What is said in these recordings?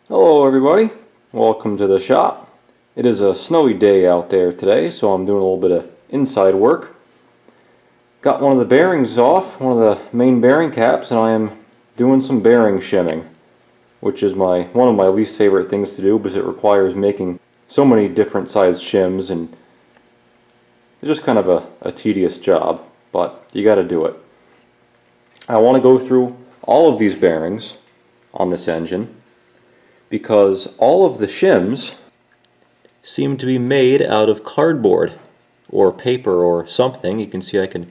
Hello everybody, welcome to the shop. It is a snowy day out there today, so I'm doing a little bit of inside work. Got one of the bearings off, one of the main bearing caps, and I am doing some bearing shimming, which is one of my least favorite things to do because it requires making so many different sized shims, and it's just kind of a tedious job, but you got to do it. I want to go through all of these bearings on this engine because all of the shims seem to be made out of cardboard or paper or something. You can see I can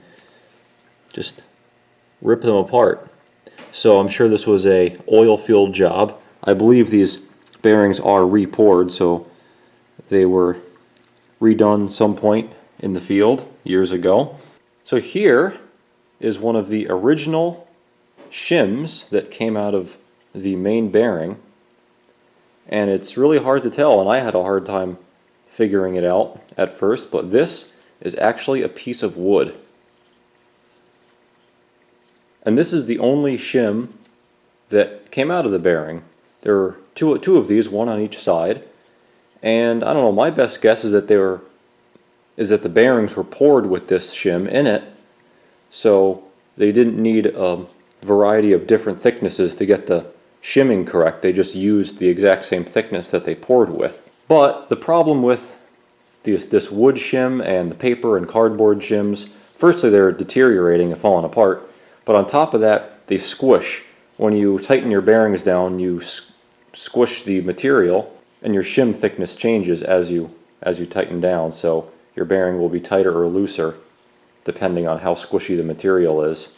just rip them apart. So I'm sure this was a oil-filled job. I believe these bearings are re-poured, so they were redone some point in the field years ago. So here is one of the original shims that came out of the main bearing, and it's really hard to tell, and I had a hard time figuring it out at first, but this is actually a piece of wood. And this is the only shim that came out of the bearing. There are two of these, one on each side, and I don't know, my best guess is that the bearings were poured with this shim in it, so they didn't need a variety of different thicknesses to get the shimming correct. They just used the exact same thickness that they poured with. But the problem with this wood shim and the paper and cardboard shims, firstly they're deteriorating and falling apart, but on top of that they squish. When you tighten your bearings down, you squish the material, and your shim thickness changes as you tighten down, so your bearing will be tighter or looser depending on how squishy the material is.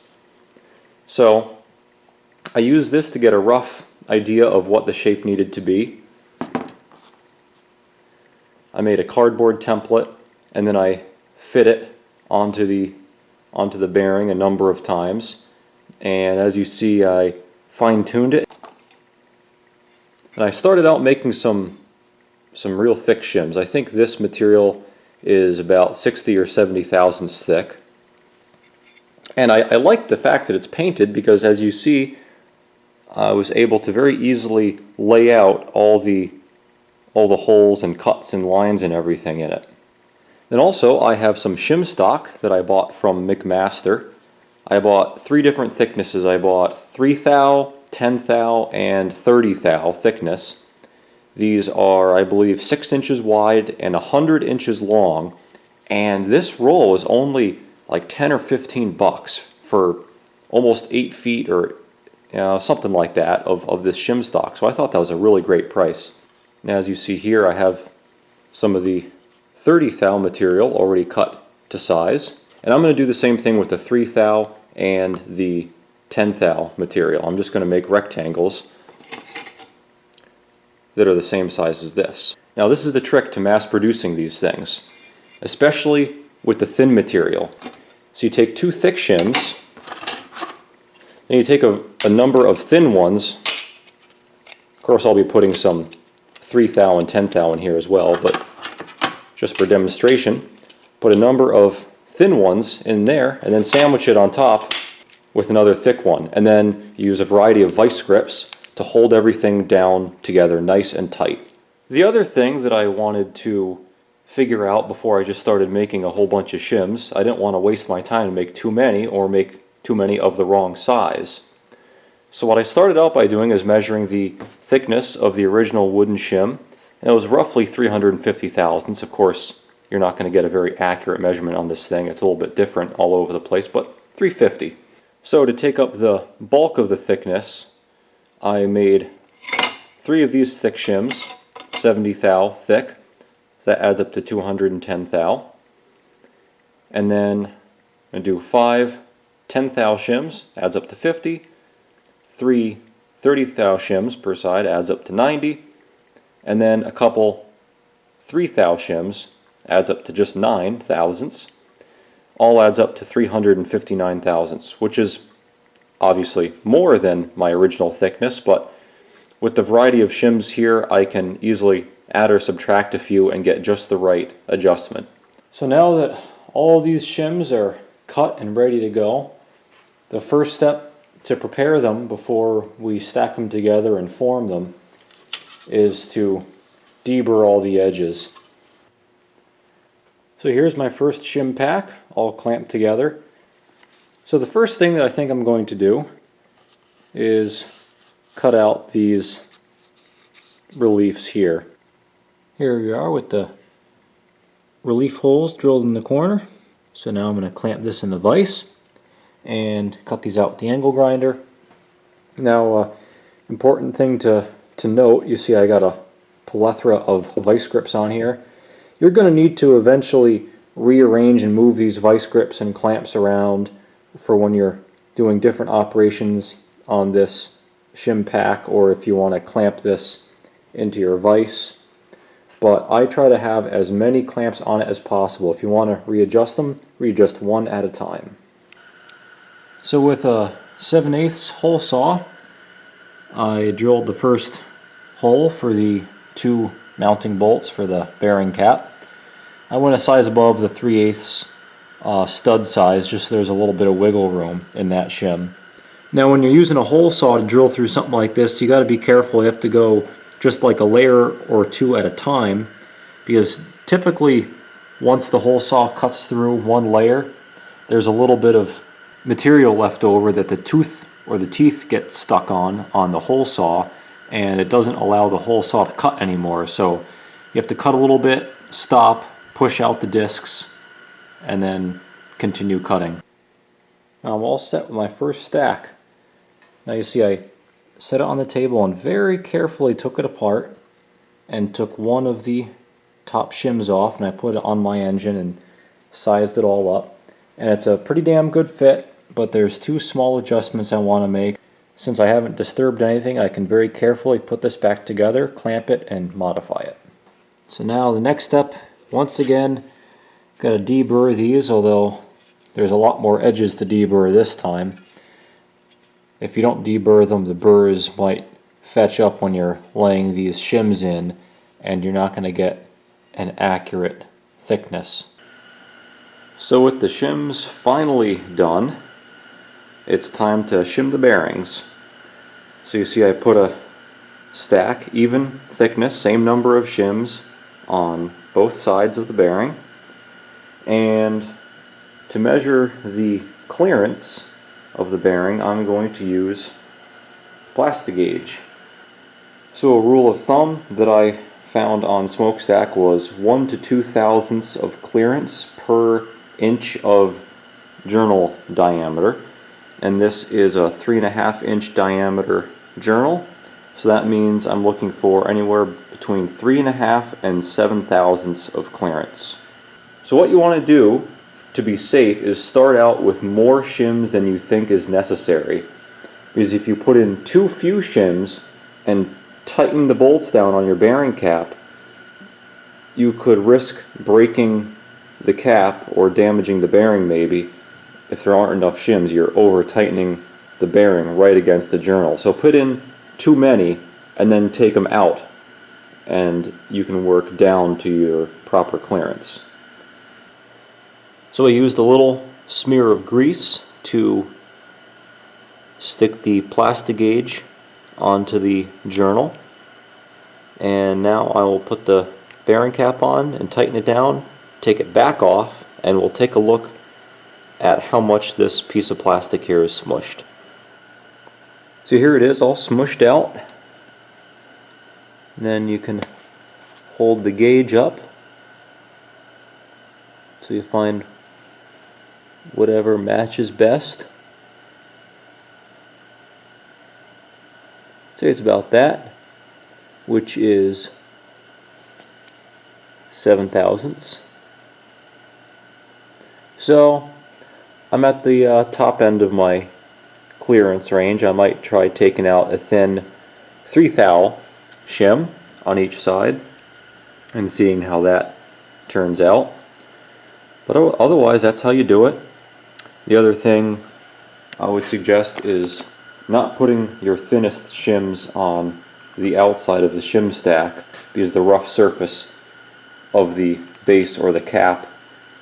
So I used this to get a rough idea of what the shape needed to be. I made a cardboard template, and then I fit it onto the bearing a number of times, and as you see I fine-tuned it. And I started out making some real thick shims. I think this material is about 60 or 70 thousandths thick. And I like the fact that it's painted because, as you see, I was able to very easily lay out all the holes and cuts and lines and everything in it. Then also I have some shim stock that I bought from McMaster. I bought 3 different thicknesses. I bought 3 thou, 10 thou, and 30 thou thickness. These are, I believe, 6 inches wide and 100 inches long, and this roll is only like 10 or 15 bucks for almost 8 feet or something like that of this shim stock. So I thought that was a really great price. Now, as you see here, I have some of the 30 thou material already cut to size, and I'm going to do the same thing with the 3 thou and the 10 thou material. I'm just going to make rectangles that are the same size as this. Now, this is the trick to mass producing these things, especially with the thin material. So you take 2 thick shims, then you take a number of thin ones. Of course, I'll be putting some 3 thou and 10 thou in here as well, but just for demonstration, put a number of thin ones in there and then sandwich it on top with another thick one, and then use a variety of vice grips to hold everything down together nice and tight. The other thing that I wanted to figure out before I just started making a whole bunch of shims, I didn't want to waste my time and make too many or make too many of the wrong size. So what I started out by doing is measuring the thickness of the original wooden shim, and it was roughly 350 thousandths. Of course, you're not going to get a very accurate measurement on this thing. It's a little bit different all over the place, but 350. So to take up the bulk of the thickness, I made 3 of these thick shims, 70 thou thick. That adds up to 210 thou. And then I do 5 10 thou shims, adds up to 50. 3 30 thou shims per side, adds up to 90. And then a couple 3 thou shims, adds up to just 9 thousandths. All adds up to 359 thousandths, which is obviously more than my original thickness, but with the variety of shims here, I can easily add or subtract a few and get just the right adjustment. So now that all these shims are cut and ready to go, the first step to prepare them before we stack them together and form them is to deburr all the edges. So here's my first shim pack, all clamped together. So the first thing that I think I'm going to do is cut out these reliefs here. Here we are with the relief holes drilled in the corner. So now I'm going to clamp this in the vise and cut these out with the angle grinder. Now, important thing to note, you see I got a plethora of vise grips on here. You're going to need to eventually rearrange and move these vise grips and clamps around for when you're doing different operations on this shim pack, or if you want to clamp this into your vise. But I try to have as many clamps on it as possible. If you want to readjust them, readjust one at a time. So with a 7/8 hole saw, I drilled the first hole for the 2 mounting bolts for the bearing cap. I went a size above the 3/8 stud size, just so there's a little bit of wiggle room in that shim. Now when you're using a hole saw to drill through something like this, you got to be careful. You have to go just like a layer or 2 at a time, because typically once the hole saw cuts through one layer, there's a little bit of material left over that the tooth or the teeth get stuck on the hole saw, and it doesn't allow the hole saw to cut anymore. So you have to cut a little bit, stop, push out the discs, and then continue cutting. Now I'm all set with my first stack. Now you see I set it on the table and very carefully took it apart and took one of the top shims off, and I put it on my engine and sized it all up. And it's a pretty damn good fit, but there's 2 small adjustments I want to make. Since I haven't disturbed anything, I can very carefully put this back together, clamp it, and modify it. So now the next step, once again, got to deburr these, although there's a lot more edges to deburr this time. If you don't deburr them, the burrs might fetch up when you're laying these shims in, and you're not going to get an accurate thickness. So with the shims finally done, it's time to shim the bearings. So you see I put a stack, even thickness, same number of shims on both sides of the bearing. And to measure the clearance of the bearing, I'm going to use plastic gauge. So a rule of thumb that I found on Smokestack was 1 to 2 thousandths of clearance per inch of journal diameter, and this is a 3.5 inch diameter journal, so that means I'm looking for anywhere between 3.5 and 7 thousandths of clearance. So what you want to do to be safe is start out with more shims than you think is necessary, because if you put in too few shims and tighten the bolts down on your bearing cap, you could risk breaking the cap or damaging the bearing. Maybe if there aren't enough shims, you're over tightening the bearing right against the journal. So put in too many and then take them out, and you can work down to your proper clearance. So I used a little smear of grease to stick the plastic gauge onto the journal, and now I will put the bearing cap on and tighten it down, take it back off, and we'll take a look at how much this piece of plastic here is smushed. So here it is, all smushed out. And then you can hold the gauge up so you find whatever matches best. Say it's about that, which is 7 thousandths. So I'm at the top end of my clearance range. I might try taking out a thin 3 thou shim on each side and seeing how that turns out. But otherwise, that's how you do it. The other thing I would suggest is not putting your thinnest shims on the outside of the shim stack, because the rough surface of the base or the cap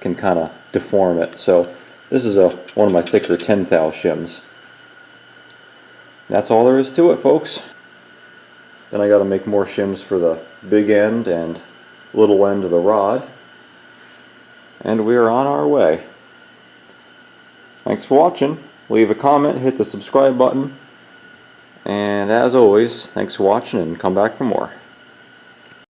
can kind of deform it. So this is one of my thicker 10 thou shims. That's all there is to it, folks. Then I got to make more shims for the big end and little end of the rod. And we are on our way. Thanks for watching. Leave a comment, hit the subscribe button. And as always, thanks for watching and come back for more.